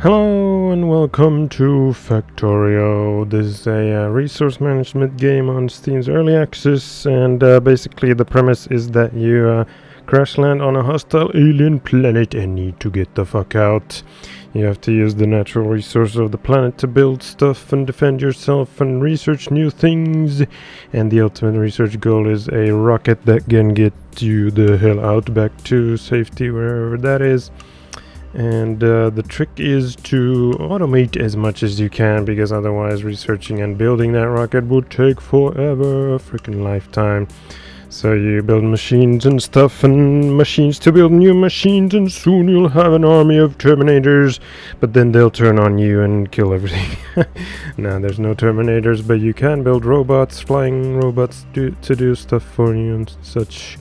Hello and welcome to Factorio. This is a resource management game on Steam's early access, and basically the premise is that you crash land on a hostile alien planet and need to get the fuck out. You have to use the natural resources of the planet to build stuff and defend yourself and research new things. And the ultimate research goal is a rocket that can get you the hell out back to safety, wherever that is. And the trick is to automate as much as you can, because otherwise researching and building that rocket would take forever, a freaking lifetime. So you build machines and stuff, and machines to build new machines, and soon you'll have an army of Terminators, but then they'll turn on you and kill everything. Now there's no Terminators, but you can build robots, flying robots to do stuff for you and such.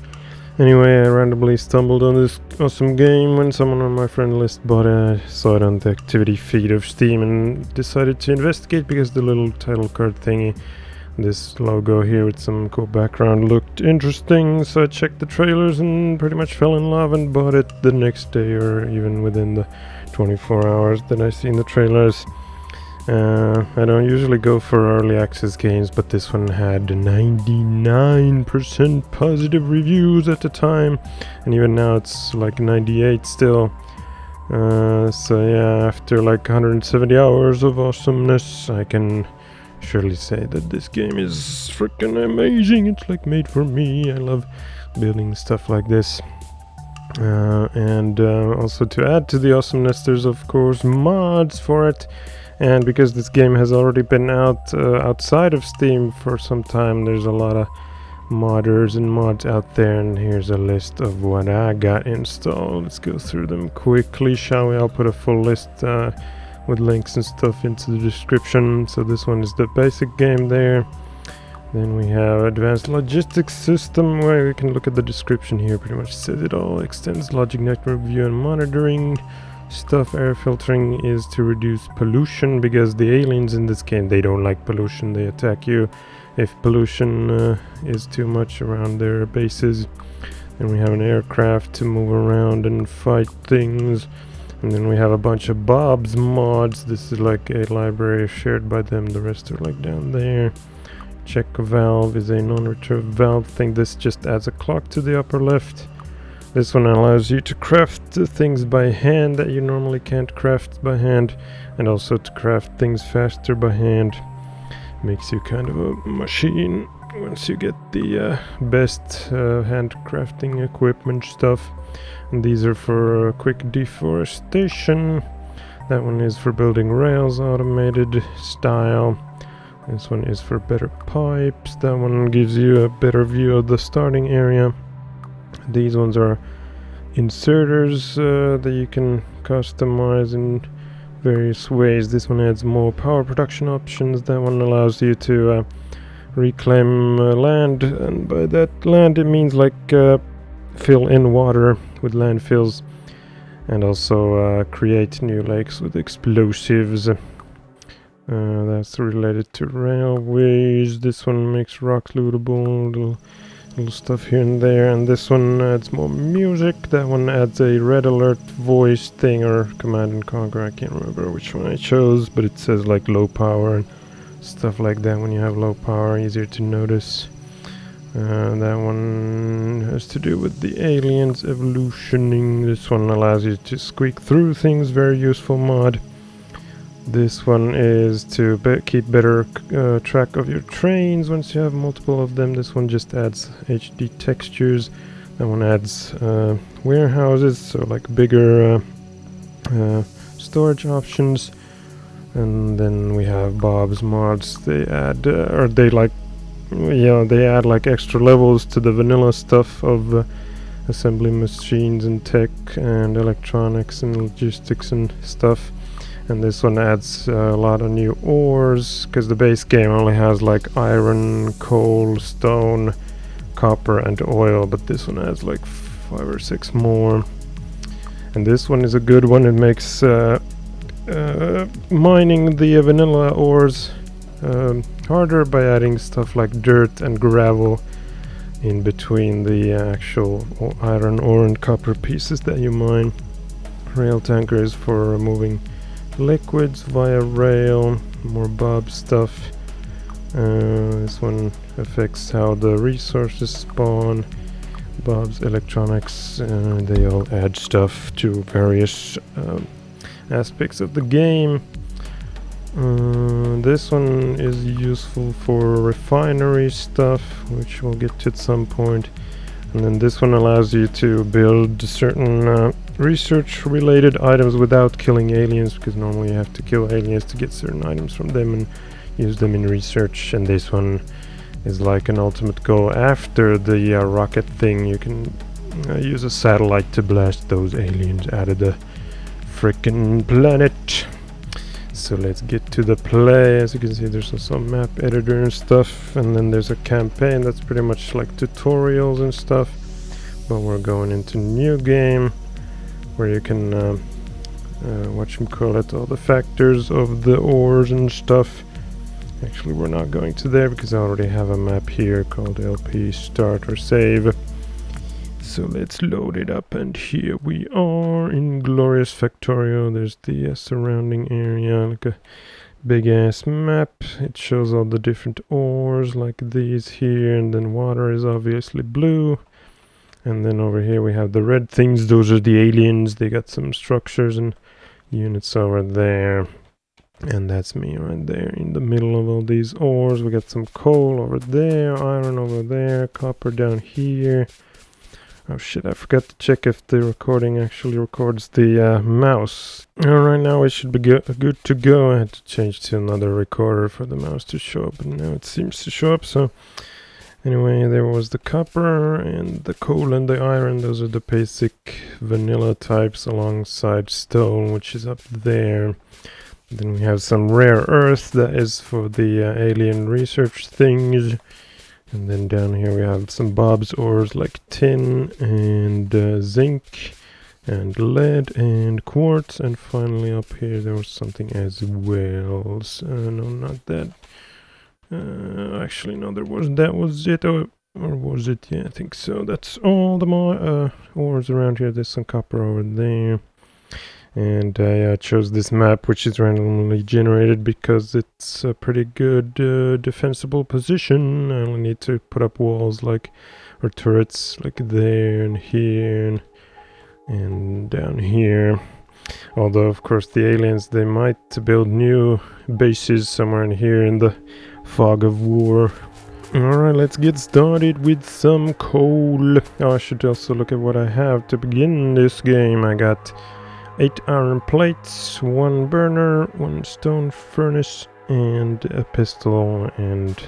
Anyway, I randomly stumbled on this awesome game when someone on my friend list bought it. I saw it on the activity feed of Steam and decided to investigate because the little title card thingy, this logo here with some cool background, looked interesting. So I checked the trailers and pretty much fell in love and bought it the next day, or even within the 24 hours that I seen the trailers. I don't usually go for early access games, but this one had 99% positive reviews at the time, and even now it's like 98 still. So yeah, after like 170 hours of awesomeness, I can surely say that this game is freaking amazing. It's like made for me. I love building stuff like this. And also to add to the awesomeness, there's of course mods for it. And because this game has already been out outside of Steam for some time, there's a lot of modders and mods out there, and here's a list of what I got installed. Let's go through them quickly, shall we? I'll put a full list with links and stuff into the description. So this one is the basic game there. Then we have advanced logistics system, where you can look at the description here. Pretty much says it all. Extends logic network view and monitoring stuff. Air filtering is to reduce pollution, because the aliens in this game, they don't like pollution. They attack you if pollution is too much around their bases. Then we have an aircraft to move around and fight things. And then we have a bunch of Bob's mods. This is like a library shared by them. The rest are like down there. Check valve is a non-return valve thing. This just adds a clock to the upper left. This one allows you to craft things by hand that you normally can't craft by hand, and also to craft things faster by hand. Makes you kind of a machine once you get the best hand crafting equipment stuff. And these are for quick deforestation. That one is for building rails, automated style. This one is for better pipes. That one gives you a better view of the starting area. These ones are inserters that you can customize in various ways. This one adds more power production options. That one allows you to reclaim land, and by that land it means like fill in water with landfills, and also create new lakes with explosives. That's related to railways. This one makes rocks lootable, little stuff here and there. And this one adds more music. That one adds a red alert voice thing, or command and conquer. I can't remember which one I chose, but it says like low power and stuff like that. When you have low power, easier to notice. That one has to do with the aliens evolutioning. This one allows you to squeak through things. Very useful mod. This one is to keep better track of your trains once you have multiple of them. This one just adds HD textures. That one adds warehouses, so like bigger storage options. And then we have Bob's mods. They add, they add like extra levels to the vanilla stuff of assembly machines and tech and electronics and logistics and stuff. And this one adds a lot of new ores, because the base game only has like iron, coal, stone, copper and oil, but this one adds like 5 or 6 more. And this one is a good one. It makes mining the vanilla ores harder by adding stuff like dirt and gravel in between the actual iron ore and copper pieces that you mine. Rail tanker is for moving liquids via rail, more Bob stuff. This one affects how the resources spawn. Bob's electronics, they all add stuff to various aspects of the game. This one is useful for refinery stuff, which we'll get to at some point. And then this one allows you to build certain research related items without killing aliens, because normally you have to kill aliens to get certain items from them and use them in research. And this one is like an ultimate goal. After the rocket thing, you can use a satellite to blast those aliens out of the frickin' planet. So let's get to the play. As you can see, there's also a map editor and stuff, and then there's a campaign that's pretty much like tutorials and stuff. But we're going into new game, where you can whatchamacallit, all the factors of the ores and stuff. Actually, we're not going to there because I already have a map here called LP Start or Save. So let's load it up, and here we are in glorious Factorio. There's the surrounding area, like a big ass map. It shows all the different ores like these here, and then water is obviously blue. And then over here we have the red things. Those are the aliens. They got some structures and units over there. And that's me right there in the middle of all these ores. We got some coal over there, iron over there, copper down here. Oh shit, I forgot to check if the recording actually records the mouse. Right now it should be good to go. I had to change to another recorder for the mouse to show up, and now it seems to show up. So anyway, there was the copper and the coal and the iron. Those are the basic vanilla types alongside stone, which is up there. Then we have some rare earth that is for the alien research things. And then down here we have some Bob's ores like tin and zinc and lead and quartz. And finally up here there was something as well. No, not that. Actually, no, that was it. Or was it? Yeah, I think so. That's all the ores around here. There's some copper over there. And I chose this map, which is randomly generated because it's a pretty good defensible position. I only need to put up walls like, or turrets like there and here and down here. Although, of course, the aliens, they might build new bases somewhere in here in the fog of war. Alright, let's get started with some coal. Oh, I should also look at what I have to begin this game. I got 8 iron plates, 1 burner, 1 stone furnace, and a pistol, and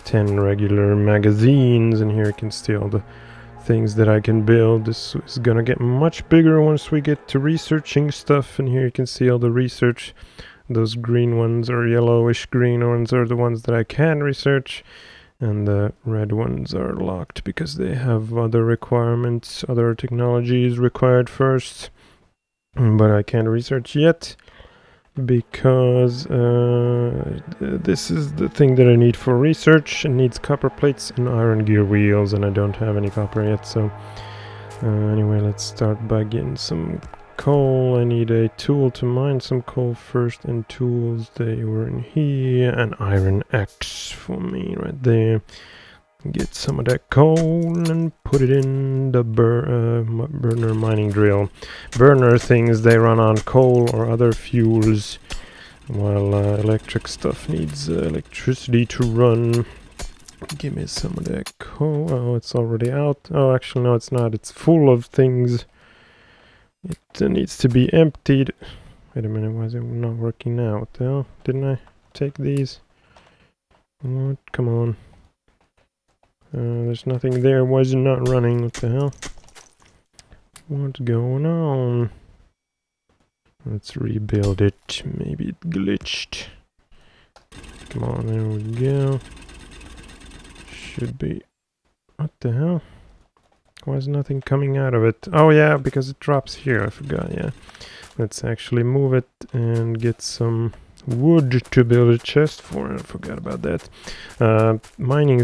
10 regular magazines. And here you can see all the things that I can build. This is gonna get much bigger once we get to researching stuff. And here you can see all the research. Those green ones, or yellowish green ones, are the ones that I can research. And the red ones are locked because they have other requirements, other technologies required first. But I can't research yet because this is the thing that I need for research. It needs copper plates and iron gear wheels, and I don't have any copper yet. So anyway, let's start by getting some coal. I need a tool to mine some coal first, and tools, they were in here. An iron axe for me right there. Get some of that coal and put it in the burner mining drill. Burner things, they run on coal or other fuels, while electric stuff needs electricity to run. Give me some of that coal. Oh, it's already out. Oh, actually, no, it's not. It's full of things. It needs to be emptied. Wait a minute, why is it not working now? What the hell? Didn't I take these? What? Come on. There's nothing there. Why is it not running? What the hell? What's going on? Let's rebuild it. Maybe it glitched. Come on, there we go. Should be... What the hell? Why is nothing coming out of it? Oh yeah, because it drops here. I forgot, yeah. Let's actually move it and get some wood to build a chest for. I forgot about that. Mining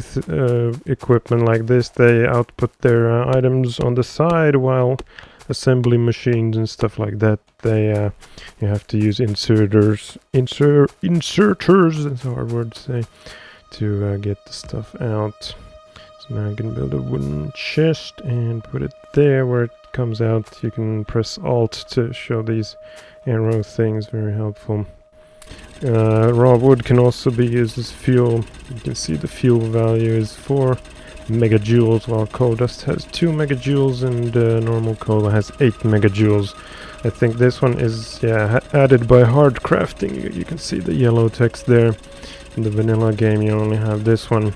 equipment like this, they output their items on the side, while assembly machines and stuff like that, they you have to use inserters. Inserters. That's a hard word to say. To get the stuff out. So now I can build a wooden chest and put it there where it comes out. You can press Alt to show these arrow things. Very helpful. Raw wood can also be used as fuel. You can see the fuel value is 4 megajoules, while coal dust has 2 megajoules and normal coal has 8 megajoules. I think this one is added by hard crafting. You can see the yellow text there. In the vanilla game you only have this one.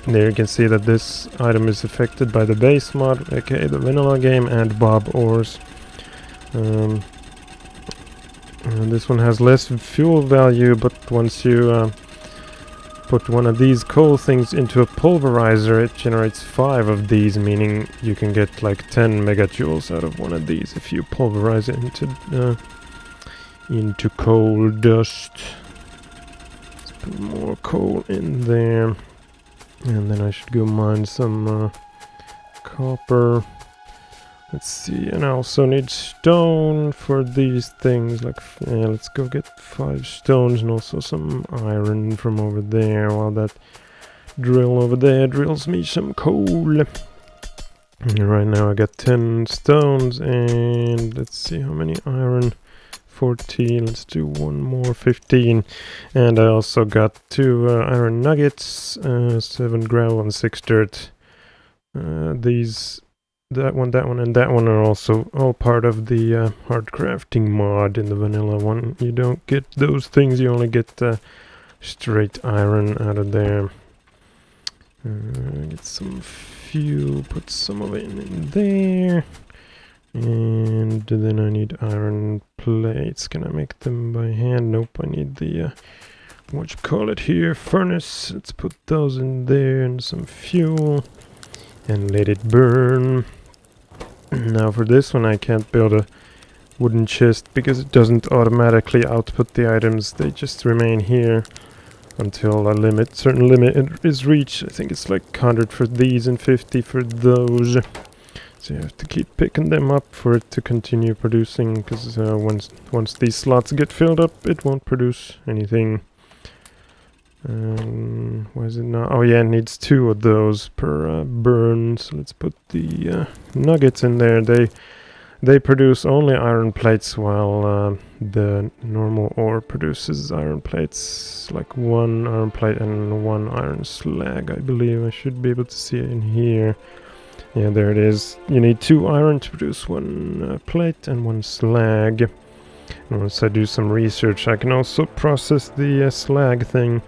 There you can see that this item is affected by the base mod, aka the vanilla game, and Bob ores. And this one has less fuel value, but once you put one of these coal things into a pulverizer, it generates 5 of these, meaning you can get like 10 megajoules out of one of these if you pulverize it into coal dust. Let's put more coal in there, and then I should go mine some copper. Let's see, and I also need stone for these things. Like, let's go get 5 stones and also some iron from over there, while that drill over there drills me some coal. And right now I got 10 stones, and let's see how many iron. 14. Let's do one more, 15. And I also got 2 iron nuggets, 7 gravel and 6 dirt. That one, and that one are also all part of the hard crafting mod. In the vanilla one, you don't get those things, you only get straight iron out of there. Get some fuel, put some of it in there. And then I need iron plates. Can I make them by hand? Nope, I need the furnace. Let's put those in there, and some fuel, and let it burn. Now for this one I can't build a wooden chest because it doesn't automatically output the items. They just remain here until a certain limit is reached. I think it's like 100 for these and 50 for those. So you have to keep picking them up for it to continue producing, because once these slots get filled up, it won't produce anything. Why is it not? Oh yeah, it needs 2 of those per burn. So let's put the nuggets in there. They produce only iron plates, while the normal ore produces iron plates, like 1 iron plate and 1 iron slag, I believe. I should be able to see it in here. Yeah, there it is. You need 2 iron to produce 1 plate and 1 slag. And once I do some research, I can also process the slag thing,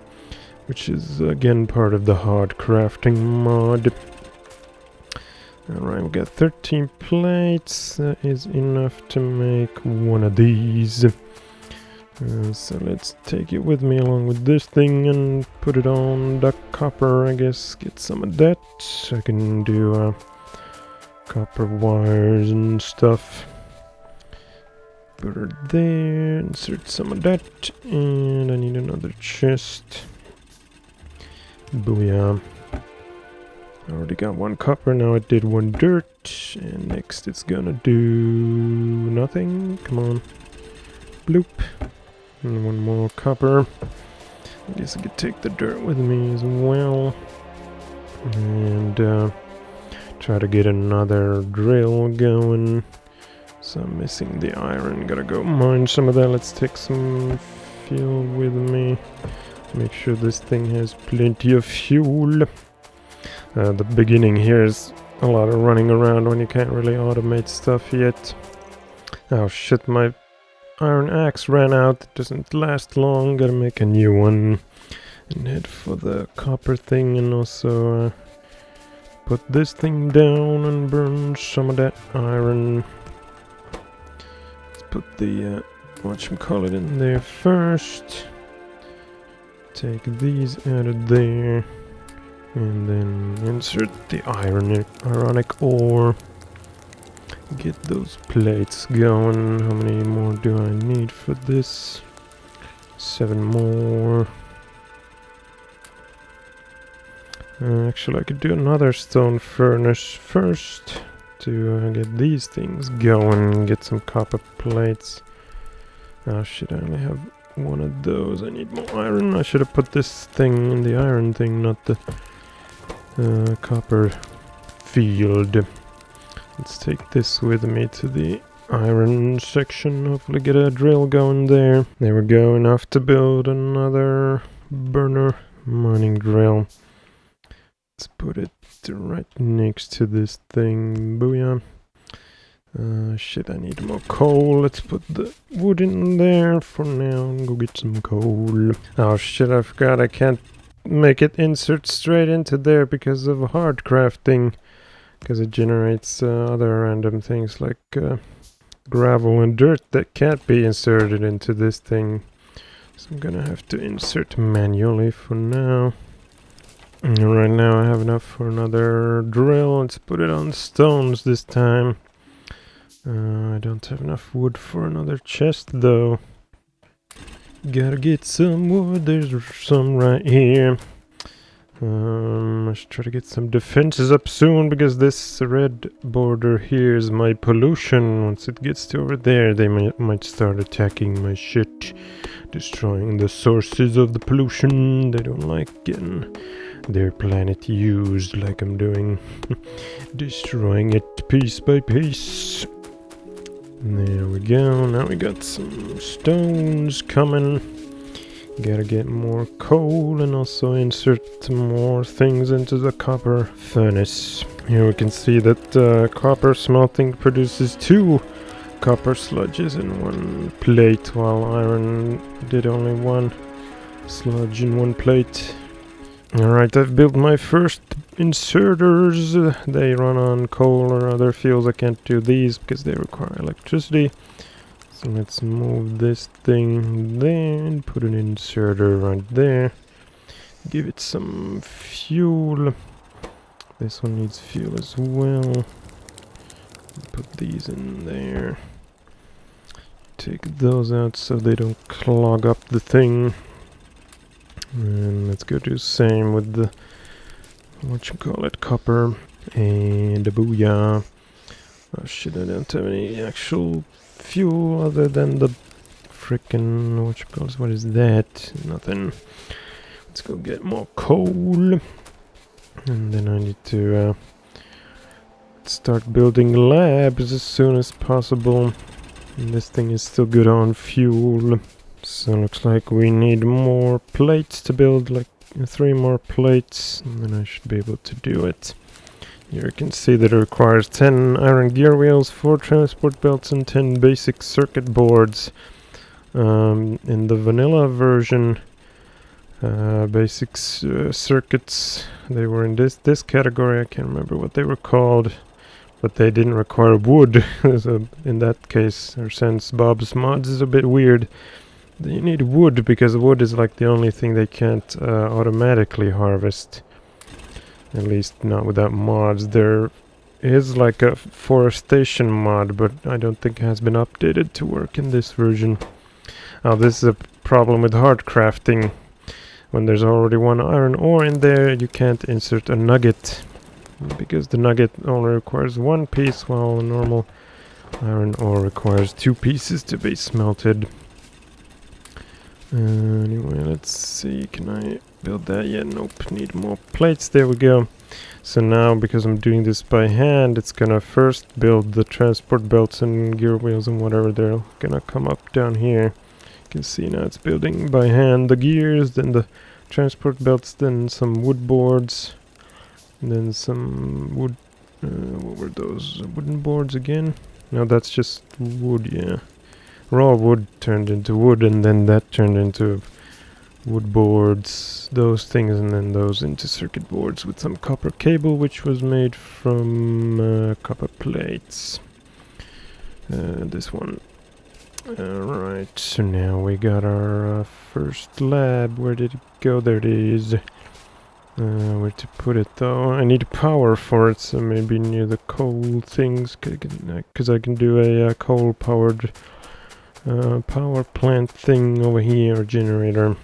which is again part of the hard crafting mod. Alright, we got 13 plates. That is enough to make 1 of these. So let's take it with me along with this thing and put it on the copper, I guess. Get some of that. I can do copper wires and stuff. Put her there, insert some of that, and I need another chest. Booyah. I already got 1 copper, now it did 1 dirt, and next it's gonna do nothing. Come on. Bloop. And 1 more copper. I guess I could take the dirt with me as well. And try to get another drill going. So I'm missing the iron. Gotta go mine some of that. Let's take some fuel with me. Make sure this thing has plenty of fuel. The beginning here is a lot of running around when you can't really automate stuff yet. Oh shit, my iron axe ran out. It doesn't last long. Gotta make a new one. And head for the copper thing, and also put this thing down and burn some of that iron. Let's put the whatchamacallit in there first. Take these out of there. And then insert the ironic ore. Get those plates going. How many more do I need for this? 7 more. Actually, I could do another stone furnace first. to get these things going, get some copper plates. Oh shit, I only have one of those. I need more iron. I should have put this thing in the iron thing, not the copper field. Let's take this with me to the iron section. Hopefully get a drill going there. There we go, enough to build another burner mining drill. Let's put it right next to this thing. Booyah. Shit, I need more coal. Let's put the wood in there for now and go get some coal. Oh shit, I forgot I can't make it insert straight into there because of hard crafting. Because it generates other random things like gravel and dirt that can't be inserted into this thing. So I'm gonna have to insert manually for now. And right now I have enough for another drill. Let's put it on stones this time. I don't have enough wood for another chest though. Gotta get some wood. There's some right here. I should try to get some defenses up soon because this red border here is my pollution. Once it gets to over there, they might start attacking my shit, destroying the sources of the pollution. They don't like getting their planet used like I'm doing. Destroying it piece by piece. There we go. Now we got some stones coming. Gotta get more coal and also insert more things into the copper furnace. Here we can see that copper smelting produces 2 copper sludges in one plate, while iron did only 1 sludge in one plate. Alright, I've built my first inserters. They run on coal or other fuels. I can't do these because they require electricity. So let's move this thing there and put an inserter right there. Give it some fuel. This one needs fuel as well. Put these in there. Take those out so they don't clog up the thing. And let's go do the same with the copper. And a booyah. Oh shit, I don't have any actual fuel other than the frickin' what is that? Nothing. Let's go get more coal. And then I need to start building labs as soon as possible. And this thing is still good on fuel. So looks like we need more plates to build, like 3 more plates, and then I should be able to do it. Here you can see that it requires 10 iron gear wheels, 4 transport belts, and 10 basic circuit boards. In the vanilla version, basic circuits, they were in this category. I can't remember what they were called, but they didn't require wood. So in that case, or since Bob's Mods is a bit weird, you need wood because wood is like the only thing they can't automatically harvest. At least not without mods. There is like a forestation mod, but I don't think it has been updated to work in this version. Now this is a problem with hard crafting. When there's already 1 iron ore in there, you can't insert a nugget, because the nugget only requires 1 piece, while a normal iron ore requires 2 pieces to be smelted. Anyway, let's see, can I build that yet? Nope, need more plates. There we go. So now, because I'm doing this by hand, it's gonna first build the transport belts and gear wheels and whatever. They're gonna come up down here. You can see now it's building by hand the gears, then the transport belts, then some wood boards, and then some wood, what were those, wooden boards again? No, that's just wood, yeah. Raw wood turned into wood, and then that turned into wood boards, those things, and then those into circuit boards with some copper cable, which was made from copper plates. This one. Alright, so now we got our first lab. Where did it go? There it is. Where to put it though? I need power for it, so maybe near the coal things, because I can do a coal powered power plant thing over here, generator.